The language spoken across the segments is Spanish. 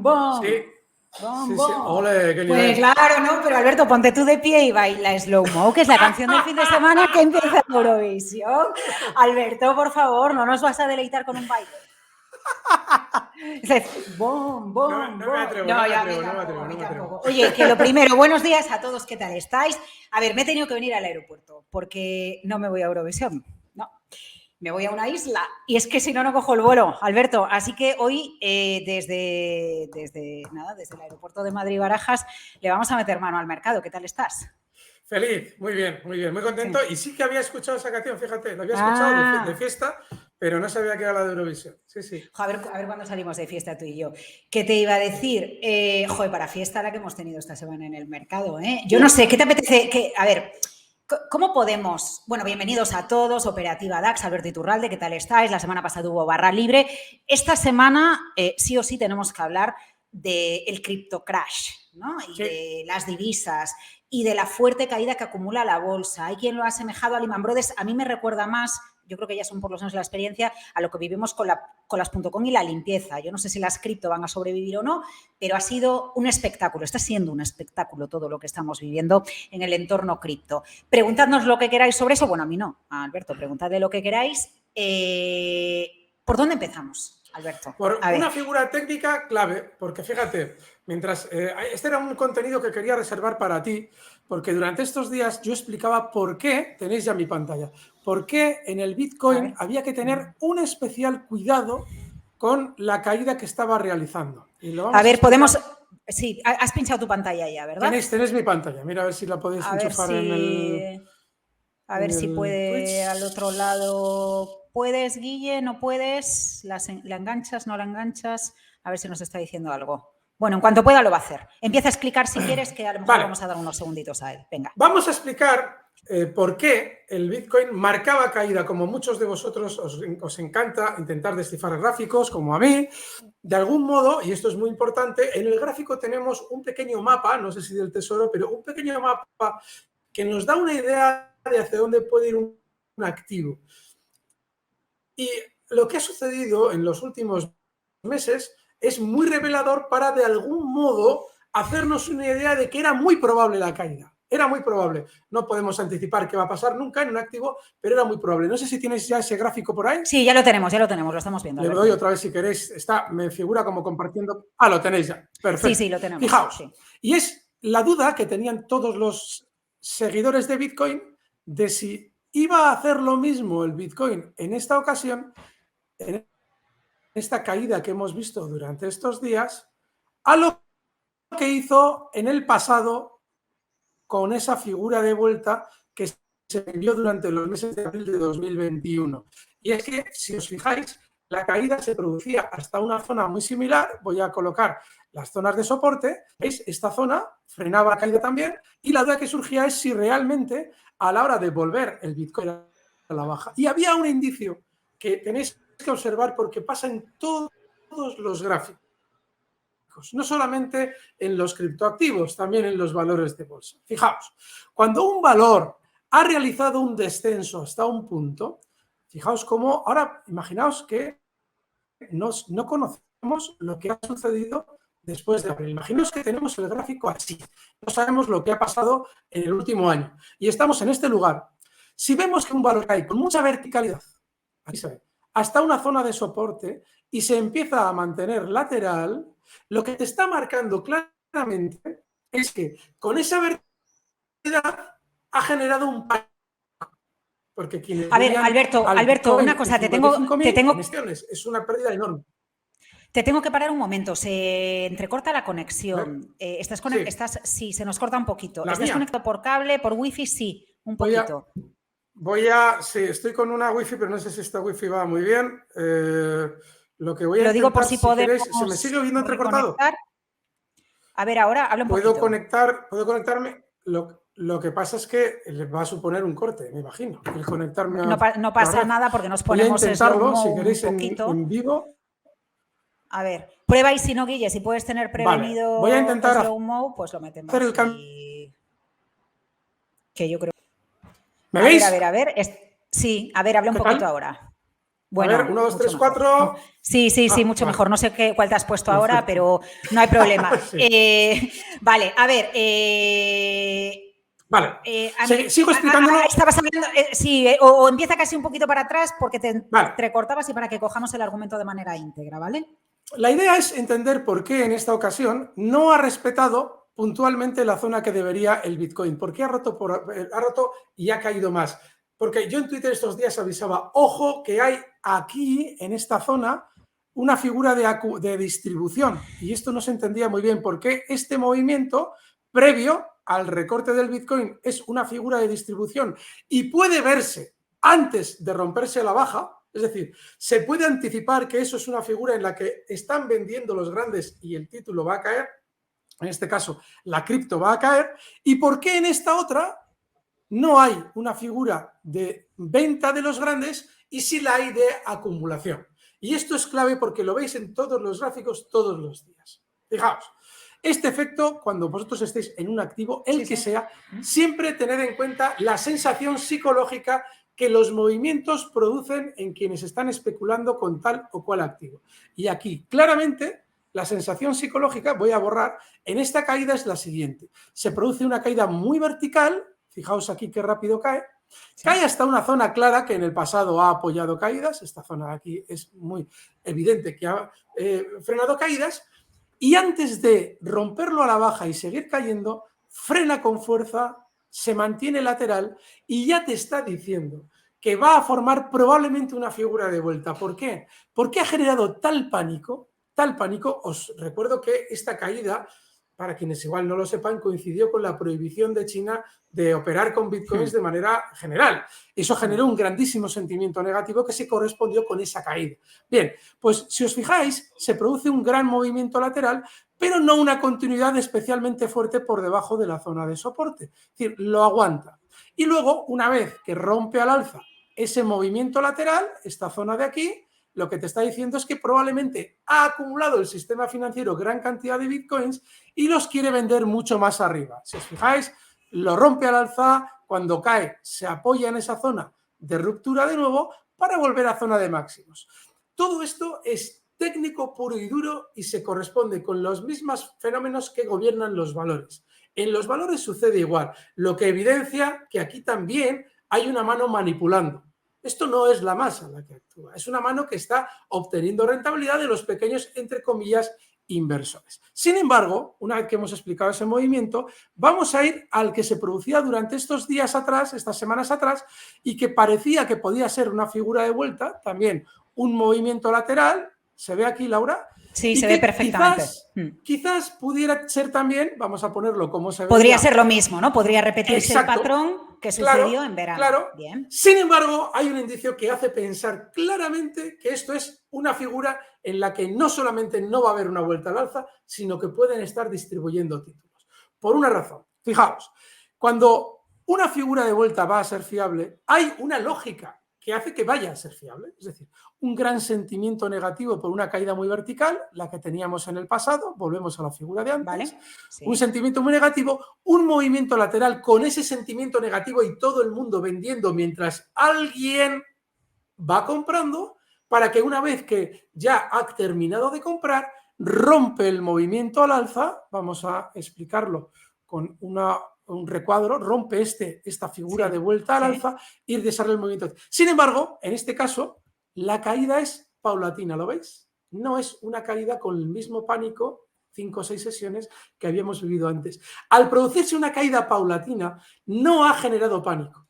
bom. Sí. Bom, Sí, bom. sí. Ole, qué nivel. Pues claro, ¿no? Pero Alberto, ponte tú de pie y baila Slow Mo, que es la canción del fin de semana que empieza Eurovisión. Alberto, por favor, no nos vas a deleitar con un baile. Es bom, bom, No bom. me atrevo, No, no me ya atrevo, a mí no me tampoco, atrevo, a mí no me atrevo. tampoco. Oye, que lo primero, buenos días a todos, ¿qué tal estáis? A ver, me he tenido que venir al aeropuerto porque no me voy a Eurovisión, no. Me voy a una isla y es que si no, no cojo el vuelo, Alberto. Así que hoy, desde el aeropuerto de Madrid-Barajas, le vamos a meter mano al mercado. ¿Qué tal estás? Feliz, muy bien, muy contento. Sí. Y sí que había escuchado esa canción, fíjate, la había escuchado de fiesta, pero no sabía que era la de Eurovisión. Sí, sí. A ver cuándo salimos de fiesta tú y yo. ¿Qué te iba a decir? Joder, para fiesta la que hemos tenido esta semana en el mercado, ¿eh? Yo no sé, ¿qué te apetece? A ver, ¿cómo podemos? Bueno, bienvenidos a todos, Operativa DAX, Alberto Iturralde, ¿qué tal estáis? La semana pasada hubo barra libre. Esta semana sí o sí tenemos que hablar del cripto crash, ¿no? Y Sí. de las divisas y de la fuerte caída que acumula la bolsa. Hay quien lo ha asemejado a Lehman Brothers. A mí me recuerda más, yo creo que ya son por los años de la experiencia, a lo que vivimos con las .com y la limpieza. Yo no sé si las cripto van a sobrevivir o no, pero ha sido un espectáculo. Está siendo un espectáculo todo lo que estamos viviendo en el entorno cripto. Preguntadnos lo que queráis sobre eso. Bueno, a mí no, a Alberto, preguntadle lo que queráis. ¿Por dónde empezamos, Alberto? Por una figura técnica clave, porque fíjate, mientras este era un contenido que quería reservar para ti, porque durante estos días yo explicaba por qué, tenéis ya mi pantalla, por qué en el Bitcoin había que tener un especial cuidado con la caída que estaba realizando. Y lo vamos a ver, explicar. podemos... Sí, has pinchado tu pantalla ya, ¿verdad? Tenéis mi pantalla, mira a ver si la podéis enchufar en el... A ver si puede Twitch. al otro lado. ¿Puedes, Guille? ¿No puedes? ¿La enganchas? ¿No la enganchas? A ver si nos está diciendo algo. Bueno, en cuanto pueda lo va a hacer. Empieza a explicar si quieres, que a lo mejor vamos a dar unos segunditos a él. Venga. Vamos a explicar por qué el Bitcoin marcaba caída, como muchos de vosotros os encanta intentar descifrar gráficos, como a mí. De algún modo, y esto es muy importante, en el gráfico tenemos un pequeño mapa, no sé si del tesoro, pero un pequeño mapa que nos da una idea de hacia dónde puede ir un activo. Y lo que ha sucedido en los últimos meses es muy revelador para, de algún modo, hacernos una idea de que era muy probable la caída. Era muy probable. No podemos anticipar qué va a pasar nunca en un activo, pero era muy probable. No sé si tienes ya ese gráfico por ahí. Sí, ya lo tenemos, lo estamos viendo. Le doy otra vez si queréis. Me figura como compartiendo. Ah, lo tenéis ya. Perfecto. Sí, lo tenemos. Fijaos. Sí. Y es la duda que tenían todos los seguidores de Bitcoin de si iba a hacer lo mismo el Bitcoin en esta ocasión, en esta caída que hemos visto durante estos días, a lo que hizo en el pasado con esa figura de vuelta que se vio durante los meses de abril de 2021. Y es que, si os fijáis, la caída se producía hasta una zona muy similar. Voy a colocar las zonas de soporte. ¿Veis? Esta zona frenaba la caída también. Y la duda que surgía es si realmente, a la hora de volver el Bitcoin a la baja. Y había un indicio que tenéis que observar porque pasa en todos los gráficos. No solamente en los criptoactivos, también en los valores de bolsa. Fijaos, cuando un valor ha realizado un descenso hasta un punto, fijaos cómo, ahora imaginaos que no conocemos lo que ha sucedido después de abril. Imaginaos que tenemos el gráfico así, no sabemos lo que ha pasado en el último año y estamos en este lugar. Si vemos que un valor cae con mucha verticalidad, aquí se ve, hasta una zona de soporte y se empieza a mantener lateral, lo que te está marcando claramente es que con esa verticalidad ha generado un pánico. Porque quienes a ver, Alberto, una cosa, te tengo... es una pérdida enorme. Te tengo que parar un momento, se entrecorta la conexión. Sí, se nos corta un poquito. ¿Estás conectado por cable, por wifi? Sí, un poquito. Sí, estoy con una wifi, pero no sé si esta wifi va muy bien. Lo que voy a Lo digo por intentar, si podemos, queréis, ¿se me sigue oyendo entrecortado? A ver, ahora habla un poquito. ¿Puedo conectarme? Lo que pasa es que va a suponer un corte, me imagino. El conectarme no pasa nada porque nos ponemos voy a intentarlo, slow-mo si queréis, un poquito. en vivo. A ver, prueba y si no, Guille, si puedes tener prevenido voy a intentar slow-mo, pues lo metemos. Hacer el que yo creo. ¿Me veis? A ver. Sí, a ver, habla un poquito ahora. Bueno, a ver, 1, 2, 3, mejor. 4. Sí, mucho mejor. No sé cuál te has puesto ahora, pero no hay problema. Sí. Vale, a ver. Vale, sigo explicándolo. Estabas hablando, sí, o empieza casi un poquito para atrás porque te Vale. recortabas y para que cojamos el argumento de manera íntegra, ¿vale? La idea es entender por qué en esta ocasión no ha respetado puntualmente la zona que debería el Bitcoin. ¿Por qué ha roto y ha caído más? Porque yo en Twitter estos días avisaba, ojo que hay aquí, en esta zona, una figura de distribución. Y esto no se entendía muy bien porque este movimiento previo al recorte del Bitcoin es una figura de distribución y puede verse antes de romperse a la baja. Es decir, se puede anticipar que eso es una figura en la que están vendiendo los grandes y el título va a caer. En este caso, la cripto va a caer. ¿Y por qué en esta otra no hay una figura de venta de los grandes y sí la hay de acumulación? Y esto es clave porque lo veis en todos los gráficos todos los días. Fijaos, este efecto, cuando vosotros estéis en un activo, el que sea, siempre tened en cuenta la sensación psicológica que los movimientos producen en quienes están especulando con tal o cual activo. Y aquí, claramente, la sensación psicológica, voy a borrar, en esta caída es la siguiente. Se produce una caída muy vertical, fijaos aquí qué rápido cae, cae hasta una zona clara que en el pasado ha apoyado caídas, esta zona de aquí es muy evidente que ha frenado caídas, y antes de romperlo a la baja y seguir cayendo, frena con fuerza, se mantiene lateral y ya te está diciendo que va a formar probablemente una figura de vuelta. ¿Por qué? Porque ha generado tal pánico. Os recuerdo que esta caída, para quienes igual no lo sepan, coincidió con la prohibición de China de operar con bitcoins de manera general. Eso generó un grandísimo sentimiento negativo que se correspondió con esa caída. Bien, pues si os fijáis, se produce un gran movimiento lateral, pero no una continuidad especialmente fuerte por debajo de la zona de soporte. Es decir, lo aguanta. Y luego, una vez que rompe al alza ese movimiento lateral, esta zona de aquí, lo que te está diciendo es que probablemente ha acumulado el sistema financiero gran cantidad de bitcoins y los quiere vender mucho más arriba. Si os fijáis, lo rompe al alza, cuando cae se apoya en esa zona de ruptura de nuevo para volver a zona de máximos. Todo esto es técnico puro y duro y se corresponde con los mismos fenómenos que gobiernan los valores. En los valores sucede igual, lo que evidencia que aquí también hay una mano manipulando. Esto no es la masa la que actúa, es una mano que está obteniendo rentabilidad de los pequeños, entre comillas, inversores. Sin embargo, una vez que hemos explicado ese movimiento, vamos a ir al que se producía durante estos días atrás, estas semanas atrás, y que parecía que podía ser una figura de vuelta, también un movimiento lateral, se ve aquí, Laura. Sí, se ve perfectamente. Quizás pudiera ser también, vamos a ponerlo como se ve. Podría ser lo mismo, ¿no? Podría repetirse el patrón que sucedió en verano. Claro. Bien. Sin embargo, hay un indicio que hace pensar claramente que esto es una figura en la que no solamente no va a haber una vuelta al alza, sino que pueden estar distribuyendo títulos. Por una razón. Fijaos, cuando una figura de vuelta va a ser fiable, hay una lógica que hace que vaya a ser fiable. Es decir, un gran sentimiento negativo por una caída muy vertical, la que teníamos en el pasado, volvemos a la figura de antes, ¿vale? Sí. Un sentimiento muy negativo, un movimiento lateral con ese sentimiento negativo y todo el mundo vendiendo mientras alguien va comprando, para que una vez que ya ha terminado de comprar, rompe el movimiento al alza, vamos a explicarlo con un recuadro, rompe esta figura de vuelta al alza y desarrolla el movimiento. Sin embargo, en este caso, la caída es paulatina, ¿lo veis? No es una caída con el mismo pánico, 5 o 6 sesiones, que habíamos vivido antes. Al producirse una caída paulatina, no ha generado pánico.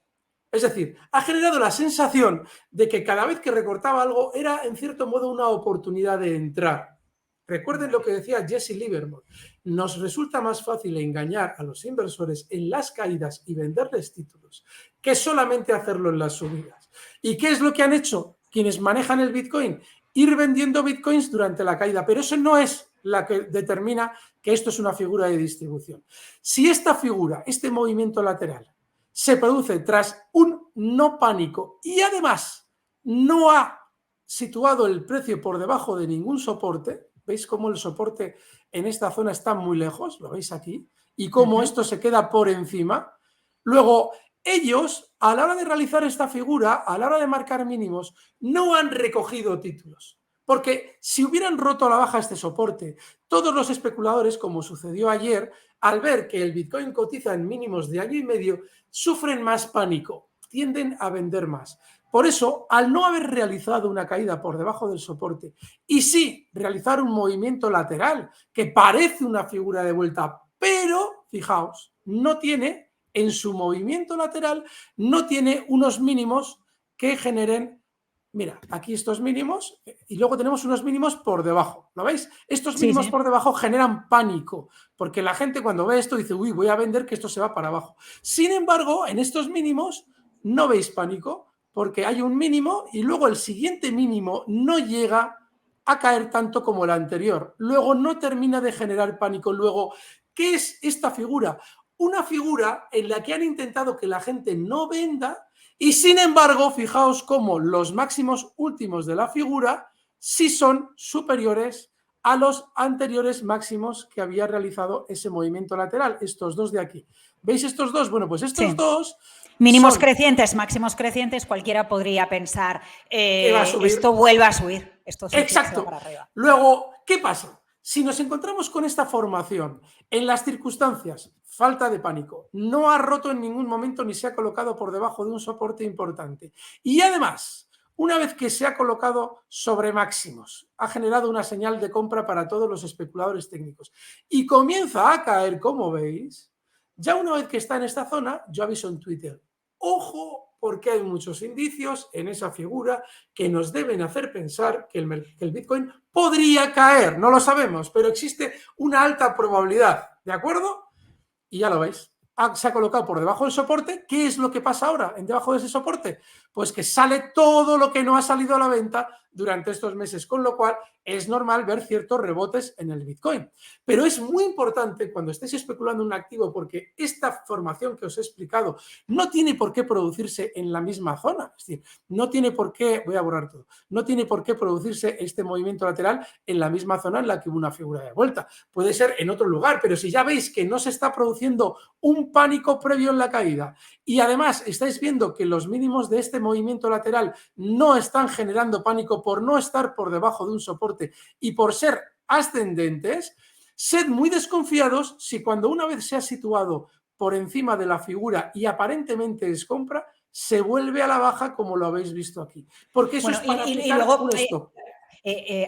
Es decir, ha generado la sensación de que cada vez que recortaba algo era, en cierto modo, una oportunidad de entrar. Recuerden lo que decía Jesse Livermore. Nos resulta más fácil engañar a los inversores en las caídas y venderles títulos que solamente hacerlo en las subidas. ¿Y qué es lo que han hecho quienes manejan el Bitcoin? Ir vendiendo Bitcoins durante la caída, pero eso no es la que determina que esto es una figura de distribución. Si esta figura, este movimiento lateral, se produce tras un no pánico y además no ha situado el precio por debajo de ningún soporte, ¿veis cómo el soporte en esta zona está muy lejos? ¿Lo veis aquí? Y cómo esto se queda por encima. Luego, ellos, a la hora de realizar esta figura, a la hora de marcar mínimos, no han recogido títulos. Porque si hubieran roto a la baja este soporte, todos los especuladores, como sucedió ayer, al ver que el Bitcoin cotiza en mínimos de año y medio, sufren más pánico, tienden a vender más. Por eso, al no haber realizado una caída por debajo del soporte y sí realizar un movimiento lateral que parece una figura de vuelta, pero, fijaos, no tiene, en su movimiento lateral, no tiene unos mínimos que generen. Mira, aquí estos mínimos y luego tenemos unos mínimos por debajo. ¿Lo veis? Estos mínimos por debajo generan pánico, porque la gente cuando ve esto dice, uy, voy a vender que esto se va para abajo. Sin embargo, en estos mínimos no veis pánico, porque hay un mínimo y luego el siguiente mínimo no llega a caer tanto como el anterior. Luego no termina de generar pánico. Luego, ¿qué es esta figura? Una figura en la que han intentado que la gente no venda. Y sin embargo, fijaos cómo los máximos últimos de la figura sí son superiores a los anteriores máximos que había realizado ese movimiento lateral, estos dos de aquí. ¿Veis estos dos? Bueno, pues estos dos... Mínimos crecientes, máximos crecientes, cualquiera podría pensar, esto vuelve a subir. Esto sí. Exacto. Para arriba. Luego, ¿qué pasa? Si nos encontramos con esta formación en las circunstancias, falta de pánico, no ha roto en ningún momento ni se ha colocado por debajo de un soporte importante. Y además, una vez que se ha colocado sobre máximos, ha generado una señal de compra para todos los especuladores técnicos y comienza a caer, como veis, ya una vez que está en esta zona, yo aviso en Twitter, ojo, porque hay muchos indicios en esa figura que nos deben hacer pensar que el Bitcoin podría caer. No lo sabemos, pero existe una alta probabilidad, ¿de acuerdo? Y ya lo veis. Se ha colocado por debajo del soporte. ¿Qué es lo que pasa ahora en debajo de ese soporte? Pues que sale todo lo que no ha salido a la venta durante estos meses, con lo cual es normal ver ciertos rebotes en el Bitcoin. Pero es muy importante cuando estéis especulando un activo, porque esta formación que os he explicado no tiene por qué producirse en la misma zona. Es decir, no tiene por qué, voy a borrar todo, no tiene por qué producirse este movimiento lateral en la misma zona en la que hubo una figura de vuelta. Puede ser en otro lugar, pero si ya veis que no se está produciendo un pánico previo en la caída y además estáis viendo que los mínimos de este movimiento lateral no están generando pánico por no estar por debajo de un soporte y por ser ascendentes, sed muy desconfiados si cuando una vez se ha situado por encima de la figura y aparentemente es compra, se vuelve a la baja como lo habéis visto aquí. Porque eso es para aplicar un stop.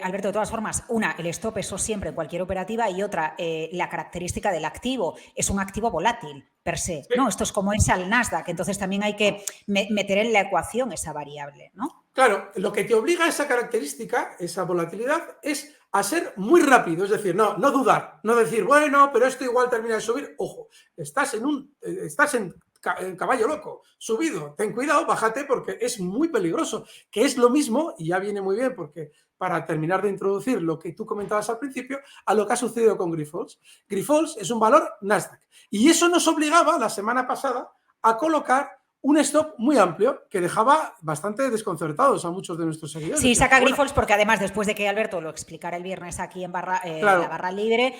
Alberto, de todas formas, el stop, eso siempre en cualquier operativa, y otra, la característica del activo, es un activo volátil per se, sí. ¿No? Esto es como es al Nasdaq, entonces también hay que meter en la ecuación esa variable, ¿no? Claro, lo que te obliga a esa característica, esa volatilidad, es a ser muy rápido, es decir, no dudar, no decir, bueno, pero esto igual termina de subir. Ojo, estás en caballo loco, subido, ten cuidado, bájate porque es muy peligroso, que es lo mismo, y ya viene muy bien porque para terminar de introducir lo que tú comentabas al principio, a lo que ha sucedido con Grifols. Grifols es un valor Nasdaq y eso nos obligaba la semana pasada a colocar un stop muy amplio que dejaba bastante desconcertados a muchos de nuestros seguidores. Sí, saca Grifols porque además después de que Alberto lo explicara el viernes aquí en claro. La barra libre,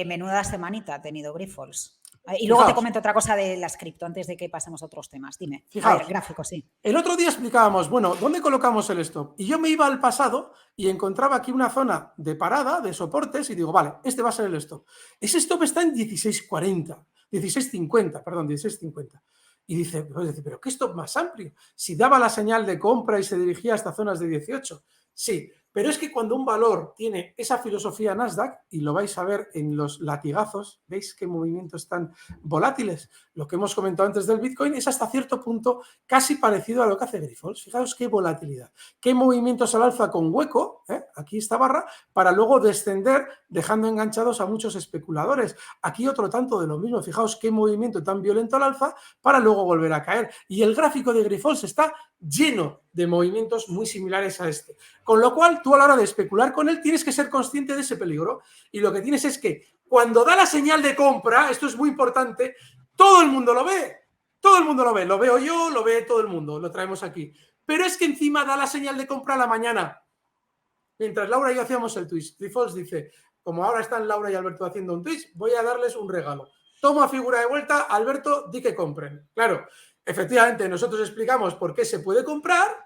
menuda semanita ha tenido Grifols. Y luego te comento otra cosa de las cripto antes de que pasemos a otros temas. Dime. Fijaos, a ver, gráfico, sí. El otro día explicábamos, bueno, ¿dónde colocamos el stop? Y yo me iba al pasado y encontraba aquí una zona de parada, de soportes, y digo, vale, este va a ser el stop. Ese stop está en 16.40, 16.50, perdón, 16.50. Y dice, pero ¿qué stop más amplio? Si daba la señal de compra y se dirigía hasta zonas de 18. Sí, pero es que cuando un valor tiene esa filosofía Nasdaq, y lo vais a ver en los latigazos, ¿veis qué movimientos tan volátiles? Lo que hemos comentado antes del Bitcoin es hasta cierto punto casi parecido a lo que hace Grifols. Fijaos qué volatilidad, qué movimientos al alza con hueco, aquí esta barra, para luego descender dejando enganchados a muchos especuladores. Aquí otro tanto de lo mismo, fijaos qué movimiento tan violento al alza para luego volver a caer. Y el gráfico de Grifols está lleno de movimientos muy similares a este. Con lo cual, tú a la hora de especular con él tienes que ser consciente de ese peligro. Y lo que tienes es que cuando da la señal de compra, esto es muy importante, todo el mundo lo ve. Todo el mundo lo ve. Lo veo yo, lo ve todo el mundo. Lo traemos aquí. Pero es que encima da la señal de compra a la mañana. Mientras Laura y yo hacíamos el twist, Grifols dice, como ahora están Laura y Alberto haciendo un twist, voy a darles un regalo. Toma figura de vuelta, Alberto, di que compren. Claro. efectivamente, nosotros explicamos por qué se puede comprar,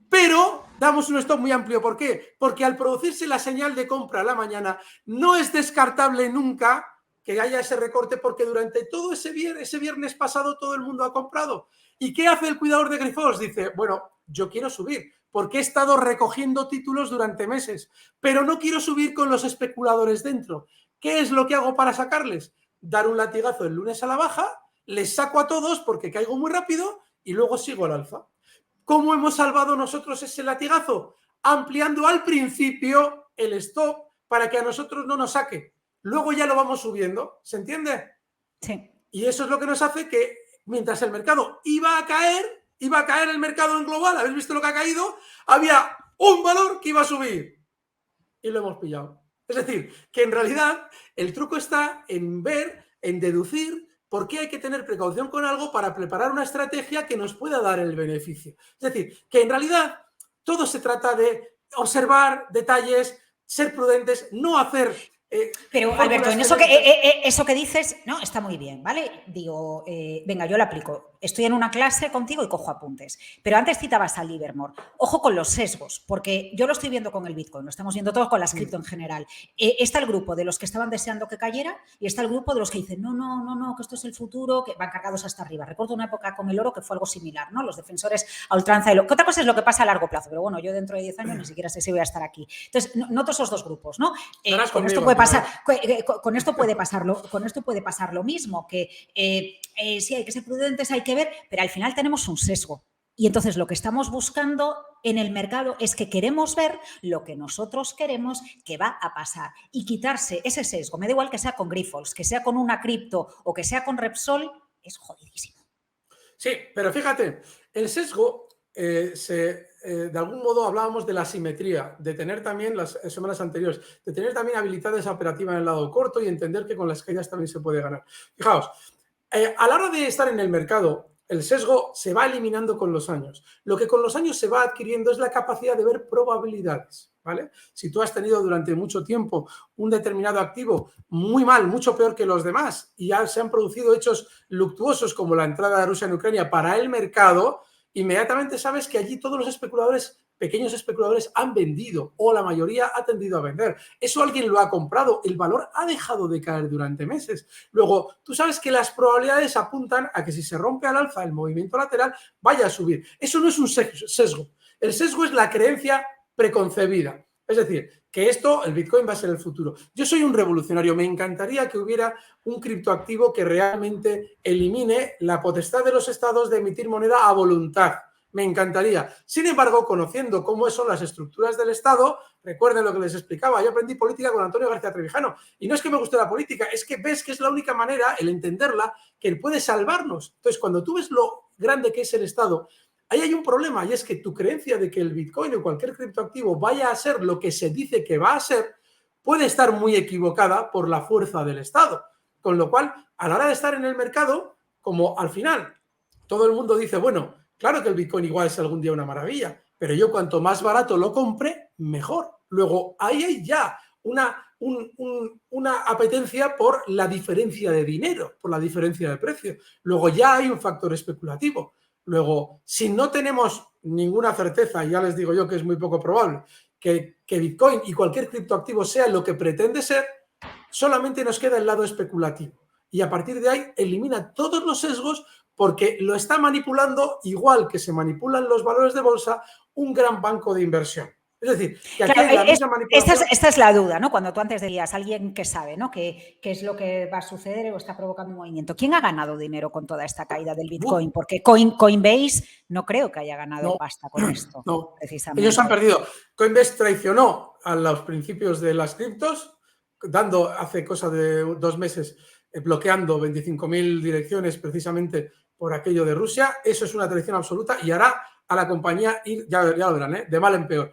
pero damos un stop muy amplio. ¿Por qué? Porque al producirse la señal de compra a la mañana, no es descartable nunca que haya ese recorte, porque durante todo ese viernes pasado todo el mundo ha comprado. ¿Y qué hace el cuidador de Grifols? Dice, bueno, yo quiero subir, porque he estado recogiendo títulos durante meses, pero no quiero subir con los especuladores dentro. ¿Qué es lo que hago para sacarles? Dar un latigazo el lunes a la baja, les saco a todos porque caigo muy rápido y luego sigo al alza. ¿Cómo hemos salvado nosotros ese latigazo? Ampliando al principio el stop para que a nosotros no nos saque. Luego ya lo vamos subiendo, ¿se entiende? Sí. Y eso es lo que nos hace que mientras el mercado iba a caer el mercado en global, ¿habéis visto lo que ha caído? Había un valor que iba a subir y lo hemos pillado. Es decir, que en realidad el truco está en ver, en deducir por qué hay que tener precaución con algo para preparar una estrategia que nos pueda dar el beneficio. Es decir, que en realidad todo se trata de observar detalles, ser prudentes, no hacer... Pero, Alberto, en eso que dices, no, está muy bien, ¿vale? Digo, venga, yo lo aplico. Estoy en una clase contigo y cojo apuntes. Pero antes citabas a Livermore. Ojo con los sesgos, porque yo lo estoy viendo con el Bitcoin, lo estamos viendo todos con las cripto en general. Está el grupo de los que estaban deseando que cayera y está el grupo de los que dicen, no, que esto es el futuro, que van cargados hasta arriba. Recuerdo una época con el oro que fue algo similar, ¿no? Los defensores a ultranza del oro. Que otra cosa es lo que pasa a largo plazo, pero bueno, yo dentro de 10 años ni siquiera sé si voy a estar aquí. Entonces, noto esos dos grupos, ¿no? Con esto puede pasar... Con esto puede pasar lo mismo, que sí, hay que ser prudentes, hay que ver, pero al final tenemos un sesgo. Y entonces lo que estamos buscando en el mercado es que queremos ver lo que nosotros queremos que va a pasar y quitarse ese sesgo. Me da igual que sea con Grifols, que sea con una cripto o que sea con Repsol, es jodidísimo. Sí, pero fíjate, el sesgo de algún modo hablábamos de la simetría, de tener también las semanas anteriores, de tener también habilidad esa operativa en el lado corto y entender que con las caídas también se puede ganar. Fijaos, a la hora de estar en el mercado, el sesgo se va eliminando con los años. Lo que con los años se va adquiriendo es la capacidad de ver probabilidades, ¿vale? Si tú has tenido durante mucho tiempo un determinado activo muy mal, mucho peor que los demás, y ya se han producido hechos luctuosos como la entrada de Rusia en Ucrania para el mercado, inmediatamente sabes que allí todos los especuladores, pequeños especuladores, han vendido o la mayoría ha tendido a vender. Eso alguien lo ha comprado, el valor ha dejado de caer durante meses. Luego, tú sabes que las probabilidades apuntan a que si se rompe al alza el movimiento lateral, vaya a subir. Eso no es un sesgo. El sesgo es la creencia preconcebida. Es decir, que esto, el Bitcoin va a ser el futuro. Yo soy un revolucionario, me encantaría que hubiera un criptoactivo que realmente elimine la potestad de los estados de emitir moneda a voluntad. Me encantaría. Sin embargo, conociendo cómo son las estructuras del Estado, recuerden lo que les explicaba, yo aprendí política con Antonio García Trevijano, y no es que me guste la política, es que ves que es la única manera, el entenderla, que puede salvarnos. Entonces, cuando tú ves lo grande que es el Estado, ahí hay un problema, y es que tu creencia de que el Bitcoin o cualquier criptoactivo vaya a ser lo que se dice que va a ser, puede estar muy equivocada por la fuerza del Estado. Con lo cual, a la hora de estar en el mercado, como al final todo el mundo dice, bueno, claro que el Bitcoin igual es algún día una maravilla, pero yo cuanto más barato lo compre, mejor. Luego, ahí hay ya una apetencia por la diferencia de dinero, por la diferencia de precio. Luego ya hay un factor especulativo. Luego, si no tenemos ninguna certeza, y ya les digo yo que es muy poco probable, que Bitcoin y cualquier criptoactivo sea lo que pretende ser, solamente nos queda el lado especulativo. Y a partir de ahí elimina todos los sesgos porque lo está manipulando igual que se manipulan los valores de bolsa un gran banco de inversión. Es decir, que aquí claro, hay la misma manipulación. Esta es la duda, ¿no? Cuando tú antes decías, alguien que sabe, ¿no? ¿Qué es lo que va a suceder o está provocando un movimiento? ¿Quién ha ganado dinero con toda esta caída del Bitcoin? Porque Coinbase no creo que haya ganado pasta con esto. No, precisamente. Ellos han perdido. Coinbase traicionó a los principios de las criptos, dando hace cosa de 2 meses, bloqueando 25.000 direcciones precisamente por aquello de Rusia. Eso es una traición absoluta y hará a la compañía ir, ya lo verán, de mal en peor.